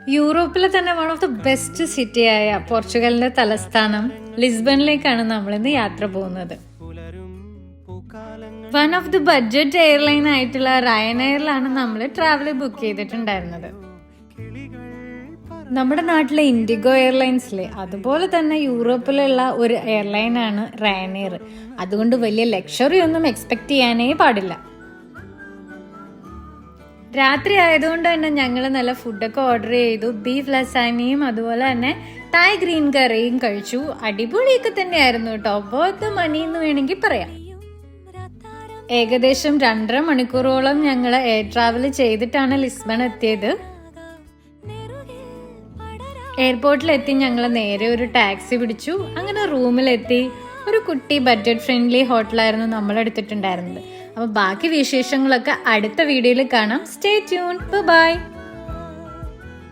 യൂറോപ്പിലെ തന്നെ one of the best സിറ്റിയായ പോർച്ചുഗലിന്റെ തലസ്ഥാനം ലിസ്ബണിലേക്കാണ് നമ്മളിന്ന് യാത്ര പോകുന്നത്. One of the budget airline ആയിട്ടുള്ള റയനെയറിലാണ് നമ്മൾ ട്രാവൽ ബുക്ക് ചെയ്തിട്ടുണ്ടായിരുന്നത്. നമ്മുടെ നാട്ടിലെ ഇൻഡിഗോ എയർലൈൻസിലെ അതുപോലെ തന്നെ യൂറോപ്പിലുള്ള ഒരു എയർലൈനാണ് റയനെയർ. അതുകൊണ്ട് വലിയ ലക്ഷറി ഒന്നും എക്സ്പെക്ട് ചെയ്യാനേ പാടില്ല. രാത്രി ആയതുകൊണ്ട് തന്നെ ഞങ്ങൾ നല്ല ഫുഡൊക്കെ ഓർഡർ ചെയ്തു. ബീഫ് ലസാനിയും അതുപോലെ തന്നെ തായ് ഗ്രീൻ കറിയും കഴിച്ചു. അടിപൊളിയൊക്കെ തന്നെയായിരുന്നു കേട്ടോ. ബോത്ത് മണി എന്ന് വേണമെങ്കിൽ പറയാം. ഏകദേശം 2.5 മണിക്കൂറോളം ഞങ്ങൾ എയർ ട്രാവൽ ചെയ്തിട്ടാണ് ലിസ്ബൺ എത്തിയത്. എയർപോർട്ടിലെത്തി ഞങ്ങൾ നേരെ ഒരു ടാക്സി പിടിച്ചു. അങ്ങനെ റൂമിലെത്തി. ഒരു കുട്ടി ബഡ്ജറ്റ് ഫ്രണ്ട്ലി ഹോട്ടലായിരുന്നു നമ്മൾ എടുത്തിട്ടുണ്ടായിരുന്നത്. അപ്പോൾ ബാക്കി വിശേഷങ്ങളൊക്കെ അടുത്ത വീഡിയോയിൽ കാണാം. Stay tune. ബൈ.